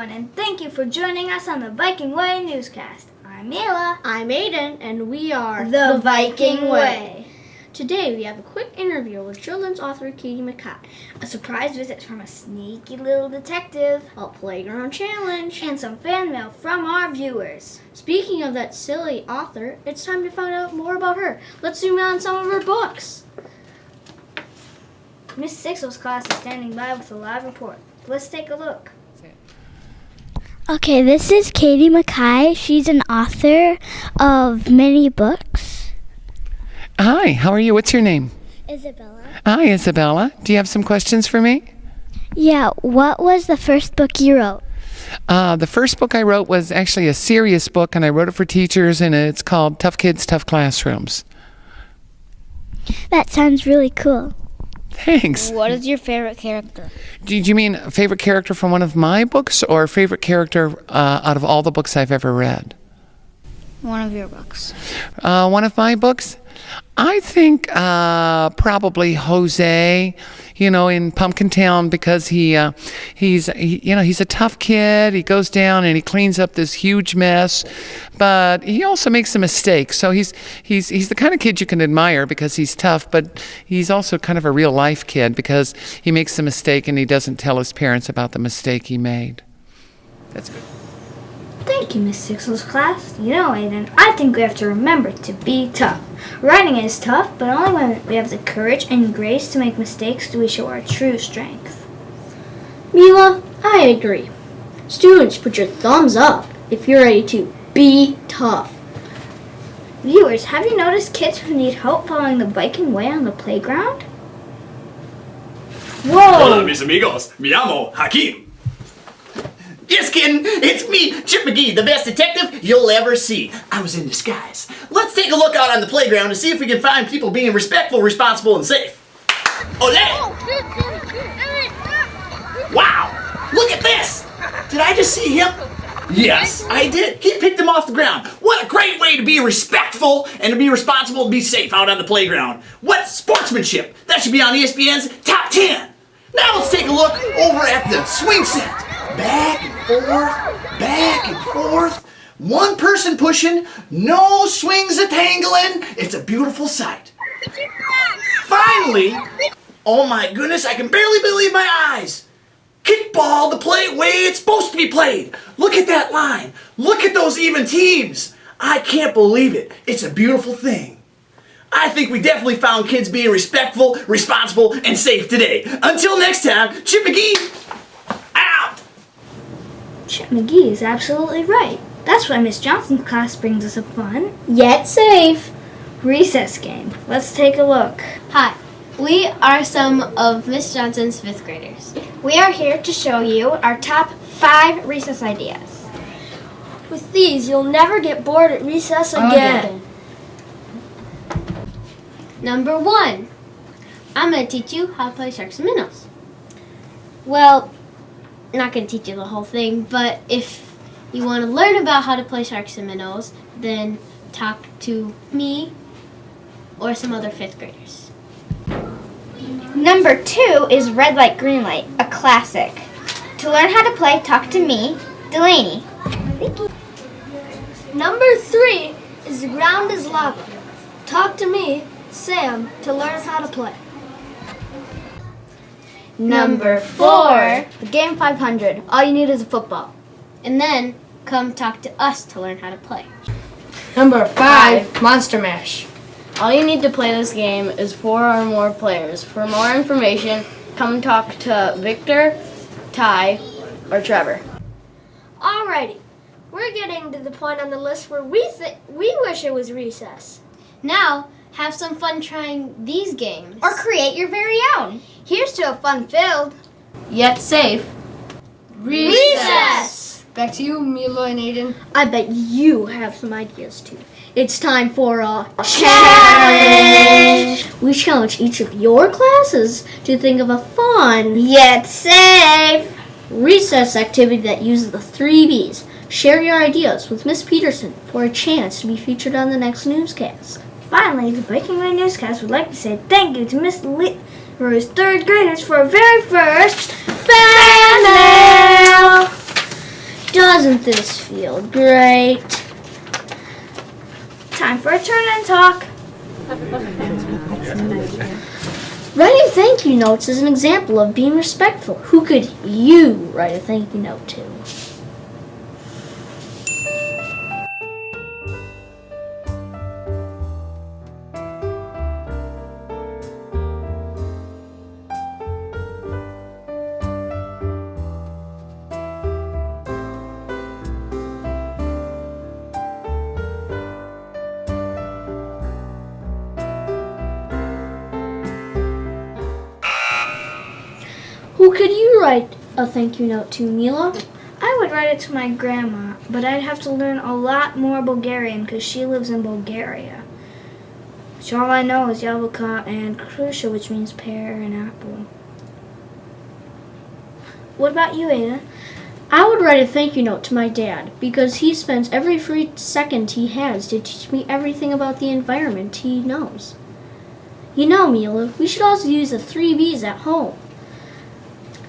everyone, and thank you for joining us on the Viking Way Newscast. I'm Mila. I'm Aiden, and we are The Viking Way. Today we have a quick interview with children's author Katie McKay, A surprise visit from a sneaky little detective, a playground challenge, and some fan mail from our viewers. Speaking of that silly author, it's time to find out more about her. Let's zoom in on some of her books. Miss Sixel's class is standing by with a live report. Let's take a look. Okay, this is Katie McKay. She's an author of many books. Hi, how are you? What's your name? Isabella. Hi, Isabella. Do you have some questions for me? Yeah, what was the first book you wrote? The first book I wrote was actually a serious book, and I wrote it for teachers, and it's called Tough Kids, Tough Classrooms. That sounds really cool. Thanks. What is your favorite character? Did you mean a favorite character from one of my books, or a favorite character out of all the books I've ever read? One of your books. One of my books? I think probably Jose, in Pumpkin Town, because he's a tough kid. He goes down and he cleans up this huge mess, but he also makes a mistake. So he's the kind of kid you can admire because he's tough, but he's also kind of a real life kid because he makes a mistake and he doesn't tell his parents about the mistake he made. That's good. Thank you, Miss Sixel's class. Aiden, I think we have to remember to be tough. Writing is tough, but only when we have the courage and grace to make mistakes do we show our true strength. Mila, I agree. Students, put your thumbs up if you're ready to be tough. Viewers, have you noticed kids who need help following the Viking Way on the playground? Hola, mis amigos. Me llamo Hakim. Just kidding. It's me, Chip McGee, the best detective you'll ever see. I was in disguise. Let's take a look out on the playground to see if we can find people being respectful, responsible, and safe. Olé! Wow! Look at this! Did I just see him? Yes, I did. He picked him off the ground. What a great way to be respectful and to be responsible and be safe out on the playground. What sportsmanship! That should be on ESPN's Top 10. Now let's take a look over at the swing set. Back and forth. One person pushing, no swings a-tangling. It's a beautiful sight. Finally, oh my goodness, I can barely believe my eyes. Kickball, the play way it's supposed to be played. Look at that line. Look at those even teams. I can't believe it. It's a beautiful thing. I think we definitely found kids being respectful, responsible, and safe today. Until next time, Chip McGee, out! Chip McGee is absolutely right. That's why Miss Johnson's class brings us a fun, Yet safe. recess game. Let's take a look. Hi, we are some of Miss Johnson's 5th graders. We are here to show you our top 5 recess ideas. With these, you'll never get bored at recess again. Number 1, I'm going to teach you how to play sharks and minnows. Well, I'm not going to teach you the whole thing, but if you want to learn about how to play sharks and minnows, then talk to me or some other 5th graders. Number 2 is red light, green light, a classic. To learn how to play, talk to me, Delaney. Number 3 is the ground is lava. Talk to me, Sam, to learn how to play. Number 4, The game 500. All you need is a football. and then come talk to us to learn how to play. Number 5, Monster Mash. All you need to play this game is 4 or more players. For more information, come talk to Victor, Ty, or Trevor. Alrighty, we're getting to the point on the list where we wish it was recess. Now, have some fun trying these games. Or create your very own. Here's to a fun-filled Yet safe. Recess! Back to you, Mila and Aiden. I bet you have some ideas too. It's time for a challenge. We challenge each of your classes to think of a fun Yet safe. recess activity that uses the 3 B's. Share your ideas with Miss Peterson for a chance to be featured on the next newscast. Finally, the Viking Way Newscast would like to say thank you to Miss Leroy's 3rd graders for our very first fan mail. Doesn't this feel great? Time for a turn and talk. Writing thank you notes is an example of being respectful. Who could you write a thank you note to? Who could you write a thank you note to, Mila? I would write it to my grandma, but I'd have to learn a lot more Bulgarian because she lives in Bulgaria. So all I know is Yablka and Krusha, which means pear and apple. What about you, Aiden? I would write a thank you note to my dad because he spends every free second he has to teach me everything about the environment he knows. You know, Mila, we should also use the 3 B's at home.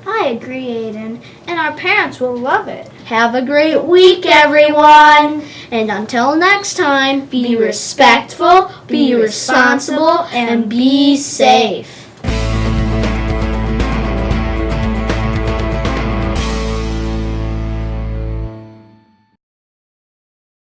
I agree, Aiden, and our parents will love it. Have a great week, everyone! And until next time, be respectful, be responsible, and be safe.